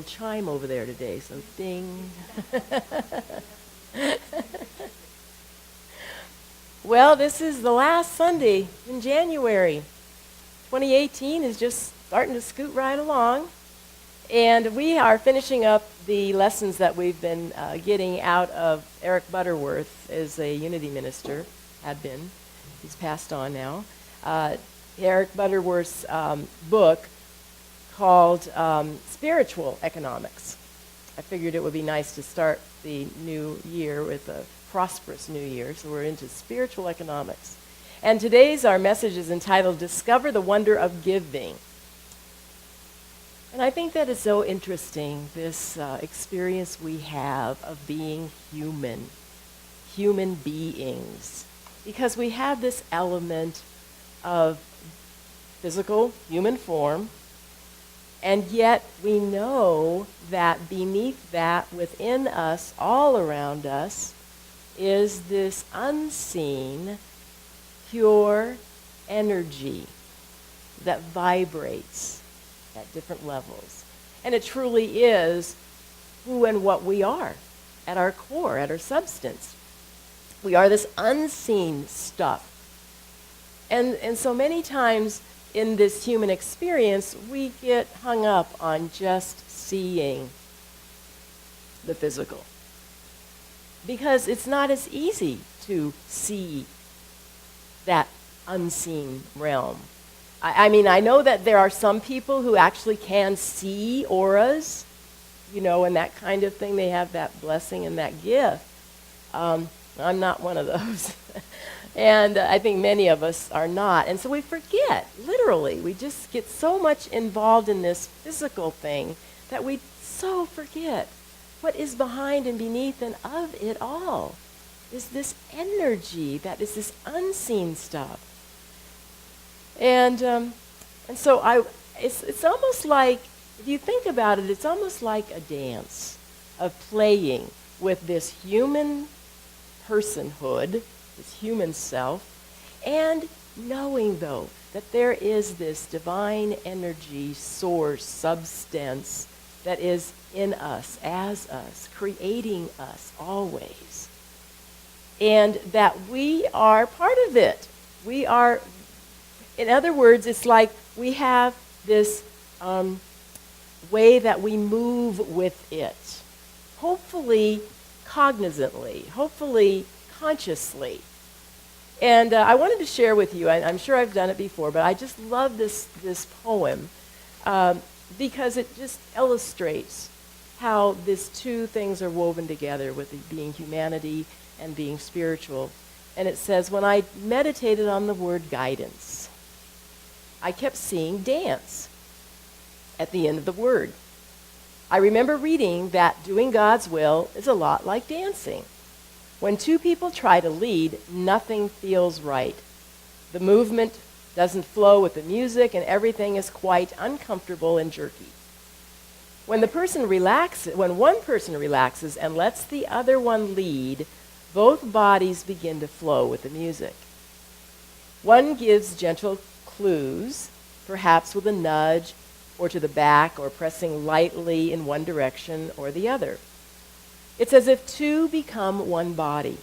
little chime over there today, so ding. Well, this is the last Sunday in January. 2018 is just starting to scoot right along. And we are finishing up the lessons that we've been getting out of Eric Butterworth as a Unity minister, had been. He's passed on now. Eric Butterworth's book called Spiritual Economics. I figured it would be nice to start the new year with a prosperous new year, so we're into spiritual economics. And today's our message is entitled Discover the Wonder of Giving. And I think that is so interesting, this experience we have of being human beings, because we have this element of physical human form, and yet we know that beneath that, within us, all around us, is this unseen, pure energy that vibrates at different levels. And it truly is who and what we are at our core, at our substance. We are this unseen stuff. And so many times in this human experience, we get hung up on just seeing the physical. Because it's not as easy to see that unseen realm. I mean, I know that there are some people who actually can see auras, and that kind of thing. They have that blessing and that gift. I'm not one of those. And I think many of us are not. And so we forget, literally. We just get so much involved in this physical thing that we so forget what is behind and beneath and of it all is this energy that is this unseen stuff. And so it's almost like, if you think about it, it's almost like a dance of playing with this human personhood, this human self, and knowing, though, that there is this divine energy, source, substance that is in us, as us, creating us always. And that we are part of it. We are, in other words, it's like we have this way that we move with it. Hopefully cognizantly, hopefully consciously. And I wanted to share with you, I'm sure I've done it before, but I just love this poem because it just illustrates how these two things are woven together with being humanity and being spiritual. And it says, when I meditated on the word guidance, I kept seeing dance at the end of the word. I remember reading that doing God's will is a lot like dancing. When two people try to lead, nothing feels right. The movement doesn't flow with the music, and everything is quite uncomfortable and jerky. When one person relaxes and lets the other one lead, both bodies begin to flow with the music. One gives gentle clues, perhaps with a nudge, or to the back, or pressing lightly in one direction or the other. It's as if two become one body,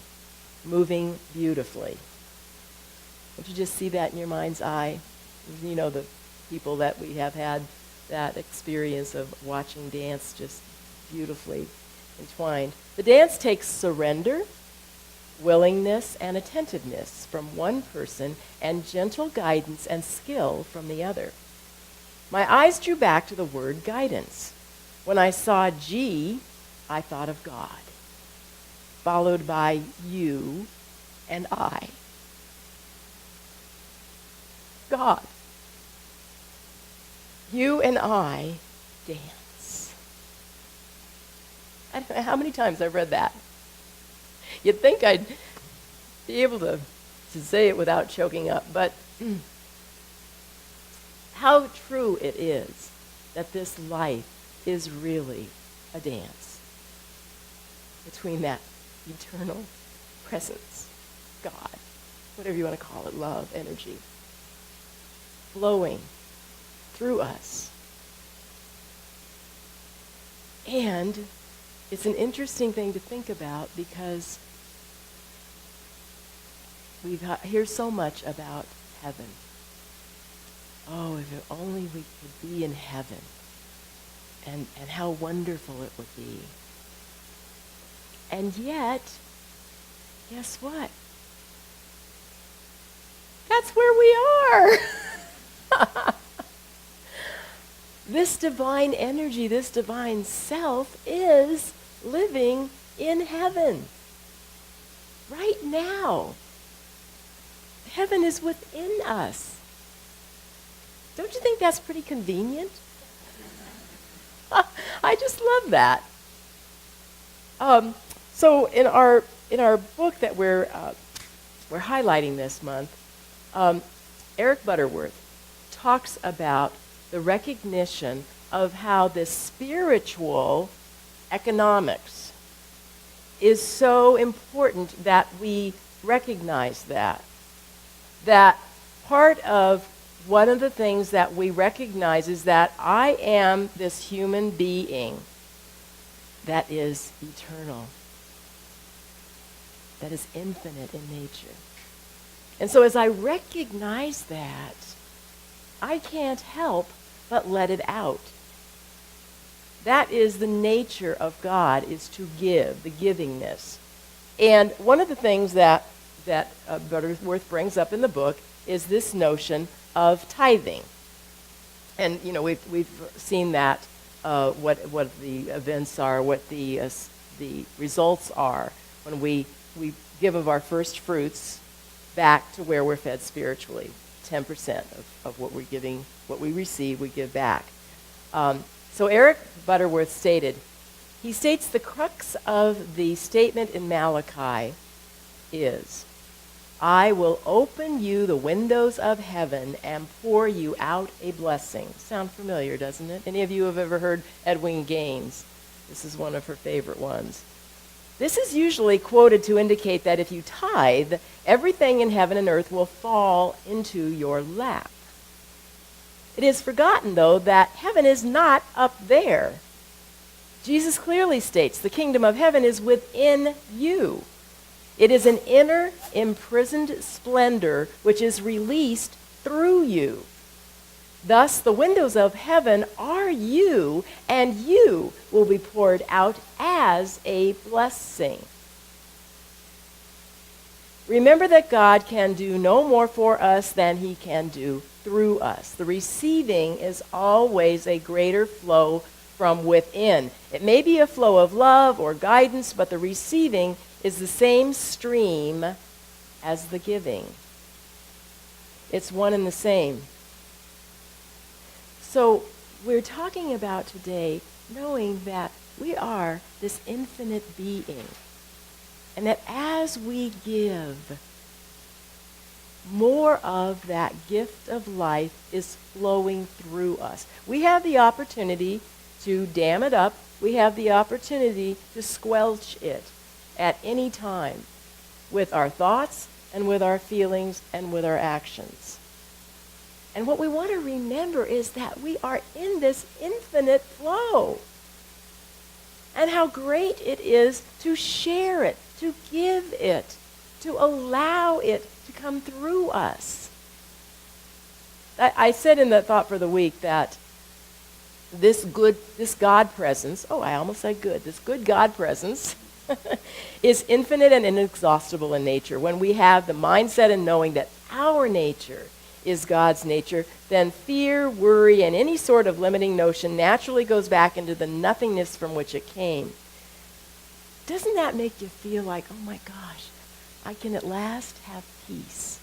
moving beautifully. Don't you just see that in your mind's eye? The people that we have had that experience of watching dance just beautifully entwined. The dance takes surrender, willingness, and attentiveness from one person, and gentle guidance and skill from the other. My eyes drew back to the word guidance. When I saw G, I thought of God, followed by you and I. God. You and I dance. I don't know how many times I've read that. You'd think I'd be able to say it without choking up, but how true it is that this life is really a dance between that eternal presence, God, whatever you want to call it, love, energy, flowing through us. And it's an interesting thing to think about because hear so much about heaven. Oh, if only we could be in heaven, and how wonderful it would be. And yet, guess what? That's where we are. This divine energy, this divine self is living in heaven right now. Heaven is within us. Don't you think that's pretty convenient? I just love that. So in our book that we're highlighting this month, Eric Butterworth talks about the recognition of how this spiritual economics is so important that we recognize that part of one of the things that we recognize is that I am this human being that is eternal, that is infinite in nature. And so as I recognize that, I can't help but let it out. That is the nature of God, is to give, the givingness. And one of the things that Butterworth brings up in the book is this notion of tithing. And, you know, we've seen that, what the events are, what the results are when we give of our first fruits back to where we're fed spiritually. 10% of what we're giving, what we receive, we give back. So Eric Butterworth he states the crux of the statement in Malachi is, I will open you the windows of heaven and pour you out a blessing. Sound familiar, doesn't it? Any of you have ever heard Edwin Gaines? This is one of her favorite ones. This is usually quoted to indicate that if you tithe, everything in heaven and earth will fall into your lap. It is forgotten, though, that heaven is not up there. Jesus clearly states the kingdom of heaven is within you. It is an inner, imprisoned splendor which is released through you. Thus, the windows of heaven are you, and you will be poured out as a blessing. Remember that God can do no more for us than he can do through us. The receiving is always a greater flow from within. It may be a flow of love or guidance, but the receiving is the same stream as the giving. It's one and the same. So we're talking about today knowing that we are this infinite being, and that as we give, more of that gift of life is flowing through us. We have the opportunity to dam it up. We have the opportunity to squelch it at any time with our thoughts and with our feelings and with our actions. And what we want to remember is that we are in this infinite flow. And how great it is to share it, to give it, to allow it to come through us. I said in the thought for the week that this God presence, this good God presence is infinite and inexhaustible in nature. When we have the mindset and knowing that our nature is God's nature, then fear, worry, and any sort of limiting notion naturally goes back into the nothingness from which it came. Doesn't that make you feel like, oh my gosh, I can at last have peace.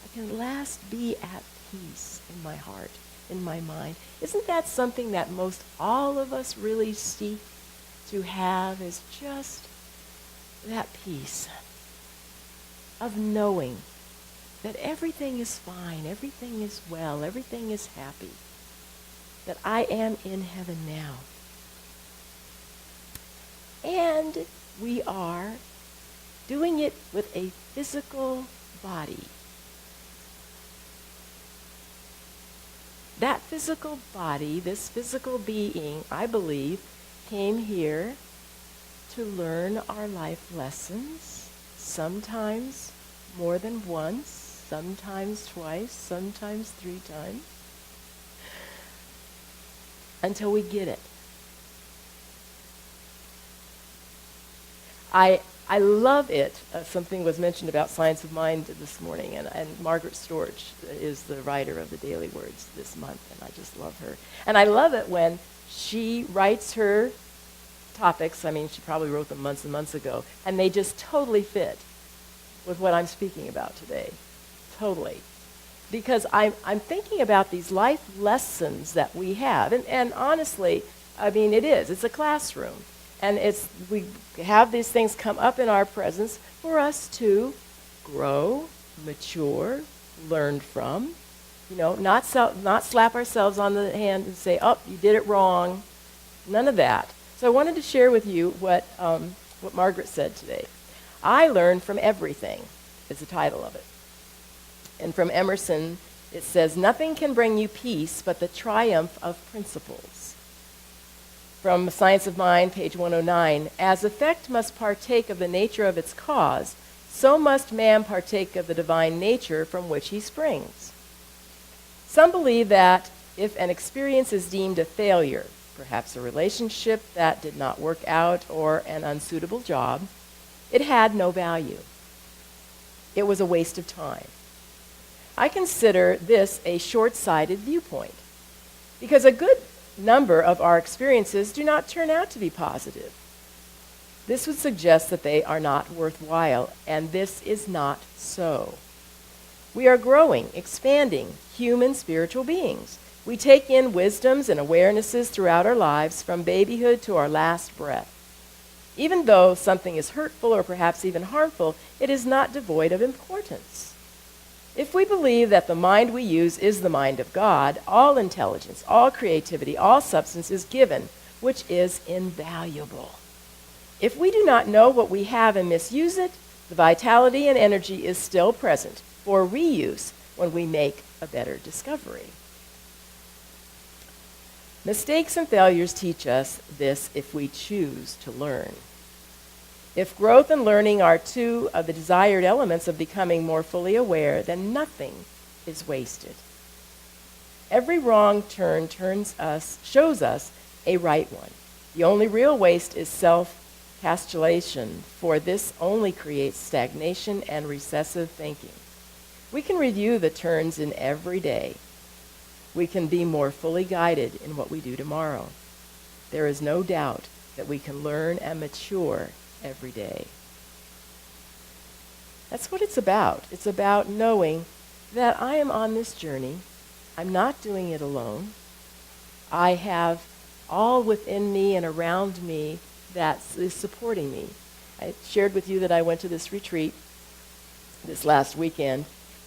I can at last be at peace in my heart, in my mind. Isn't that something that most all of us really seek to have, is just that peace of knowing that everything is fine, everything is well, everything is happy, that I am in heaven now. And we are doing it with a physical body. That physical body, this physical being, I believe, came here to learn our life lessons, sometimes more than once, sometimes twice, sometimes 3 times, until we get it. I love it. Something was mentioned about science of mind this morning, and Margaret Storch is the writer of the Daily Words this month, and I just love her. And I love it when she writes her topics. I mean, she probably wrote them months and months ago, and they just totally fit with what I'm speaking about today. Totally. Because I'm thinking about these life lessons that we have. And honestly, I mean, it's a classroom. And we have these things come up in our presence for us to grow, mature, learn from. Not slap ourselves on the hand and say, oh, you did it wrong. None of that. So I wanted to share with you what Margaret said today. I learn from everything is the title of it. And from Emerson, it says, nothing can bring you peace but the triumph of principles. From Science of Mind, page 109, as effect must partake of the nature of its cause, so must man partake of the divine nature from which he springs. Some believe that if an experience is deemed a failure, perhaps a relationship that did not work out or an unsuitable job, it had no value. It was a waste of time. I consider this a short-sighted viewpoint, because a good number of our experiences do not turn out to be positive. This would suggest that they are not worthwhile, and this is not so. We are growing, expanding, human spiritual beings. We take in wisdoms and awarenesses throughout our lives, from babyhood to our last breath. Even though something is hurtful or perhaps even harmful, it is not devoid of importance. If we believe that the mind we use is the mind of God, all intelligence, all creativity, all substance is given, which is invaluable. If we do not know what we have and misuse it, the vitality and energy is still present for reuse when we make a better discovery. Mistakes and failures teach us this if we choose to learn. If growth and learning are 2 of the desired elements of becoming more fully aware, then nothing is wasted. Every wrong turn shows us a right one. The only real waste is self-castulation, for this only creates stagnation and recessive thinking. We can review the turns in every day. We can be more fully guided in what we do tomorrow. There is no doubt that we can learn and mature every day. That's what it's about. It's about knowing that I am on this journey. I'm not doing it alone. I have all within me and around me that is supporting me. I shared with you that I went to this retreat this last weekend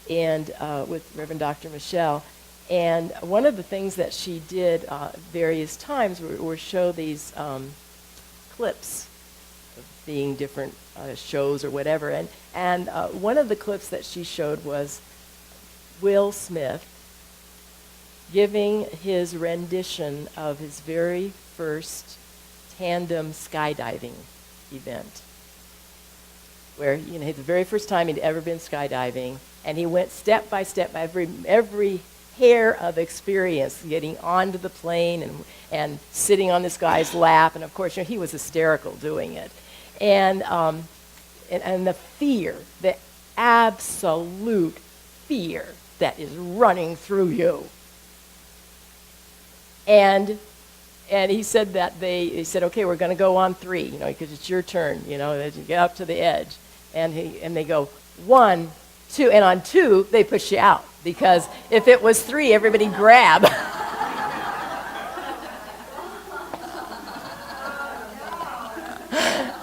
and with Reverend Dr. Michelle. And one of the things that she did various times were show these clips being different shows or whatever. And one of the clips that she showed was Will Smith giving his rendition of his very first tandem skydiving event, where the very first time he'd ever been skydiving, and he went step by step, every hair of experience, getting onto the plane and sitting on this guy's lap, and of course he was hysterical doing it. And the fear, the absolute fear that is running through you. And he said that he said, okay, we're going to go on 3, because it's your turn, as you get up to the edge. And they go 1, 2, and on 2 they push you out, because if it was 3, everybody grab.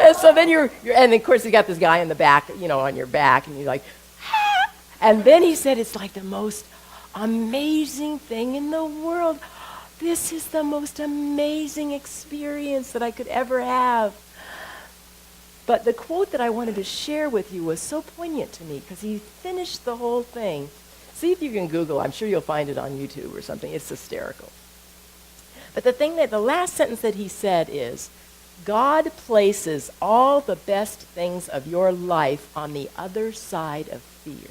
And so then and of course you got this guy in the back, on your back, and you're like, ah! And then he said, it's like the most amazing thing in the world. This is the most amazing experience that I could ever have. But the quote that I wanted to share with you was so poignant to me, because he finished the whole thing. See if you can Google. I'm sure you'll find it on YouTube or something. It's hysterical. But the last sentence that he said is, God places all the best things of your life on the other side of fear.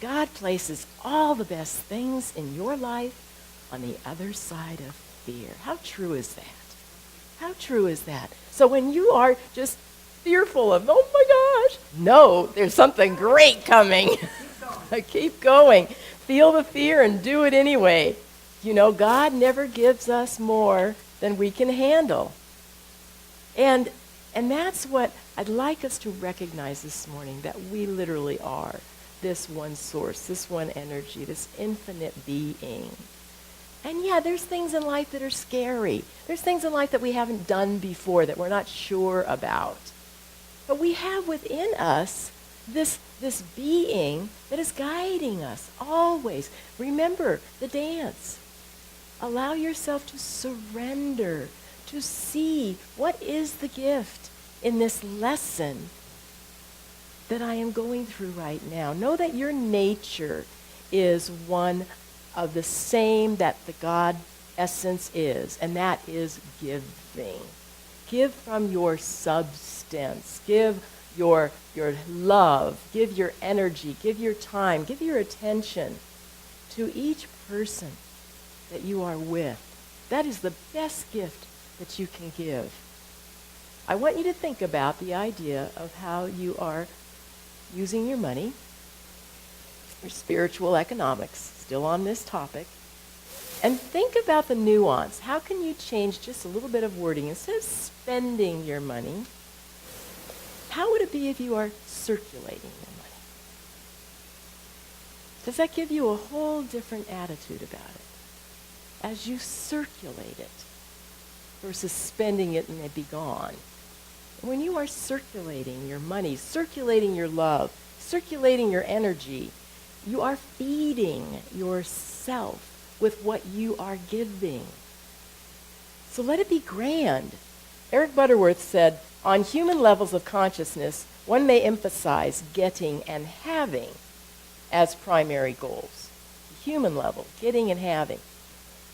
God places all the best things in your life on the other side of fear. How true is that? How true is that? So when you are just fearful of, oh my gosh, no, there's something great coming. Keep going. Feel the fear and do it anyway. You know, God never gives us more than we can handle. And that's what I'd like us to recognize this morning, that we literally are this one source, this one energy, this infinite being. And yeah, there's things in life that are scary. There's things in life that we haven't done before, that we're not sure about. But we have within us this being that is guiding us always. Remember the dance. Allow yourself to surrender, to see what is the gift in this lesson that I am going through right now. Know that your nature is one of the same that the God essence is, and that is giving. Give from your substance. Give your love. Give your energy. Give your time. Give your attention to each person that you are with. That is the best gift that you can give. I want you to think about the idea of how you are using your money, your spiritual economics, still on this topic, and think about the nuance. How can you change just a little bit of wording? Instead of spending your money, how would it be if you are circulating your money? Does that give you a whole different attitude about it? As you circulate it versus spending it and it be gone. When you are circulating your money, circulating your love, circulating your energy, you are feeding yourself with what you are giving. So let it be grand. Eric Butterworth said, on human levels of consciousness, one may emphasize getting and having as primary goals. Human level, getting and having.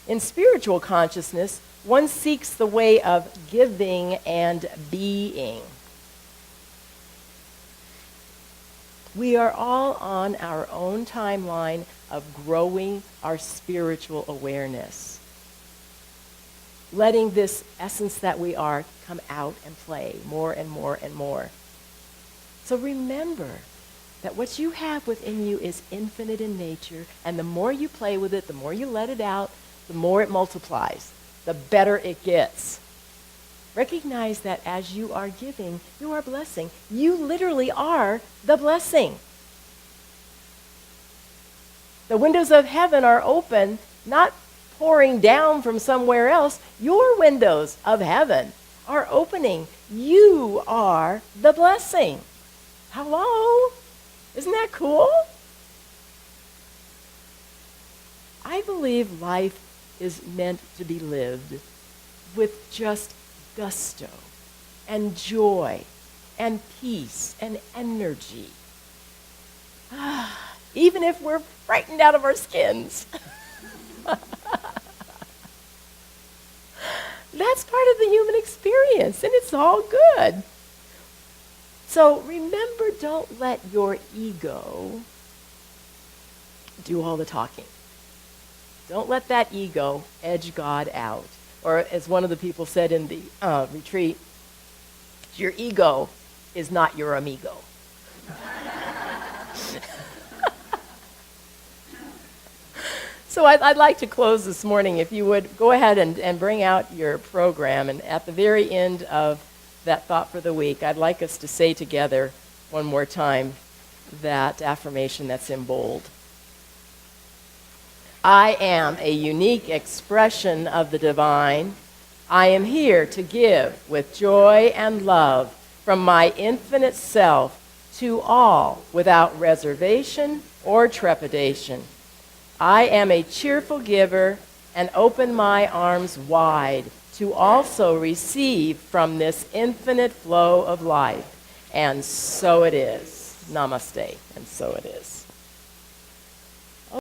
In spiritual consciousness, one seeks the way of giving and being. We are all on our own timeline of growing our spiritual awareness. Letting this essence that we are come out and play more and more and more. So remember that what you have within you is infinite in nature, and the more you play with it, the more you let it out, the more it multiplies, the better it gets. Recognize that as you are giving, you are blessing. You literally are the blessing. The windows of heaven are open, not pouring down from somewhere else. Your windows of heaven are opening. You are the blessing. Hello? Isn't that cool? I believe life is meant to be lived with just gusto and joy and peace and energy. Even if we're frightened out of our skins. That's part of the human experience, and it's all good. So remember, don't let your ego do all the talking. Don't let that ego edge God out. Or as one of the people said in the retreat, your ego is not your amigo. So I'd like to close this morning. If you would go ahead and bring out your program. And at the very end of that thought for the week, I'd like us to say together one more time that affirmation that's in bold. I am a unique expression of the divine. I am here to give with joy and love from my infinite self to all without reservation or trepidation. I am a cheerful giver and open my arms wide to also receive from this infinite flow of life. And so it is. Namaste. And so it is.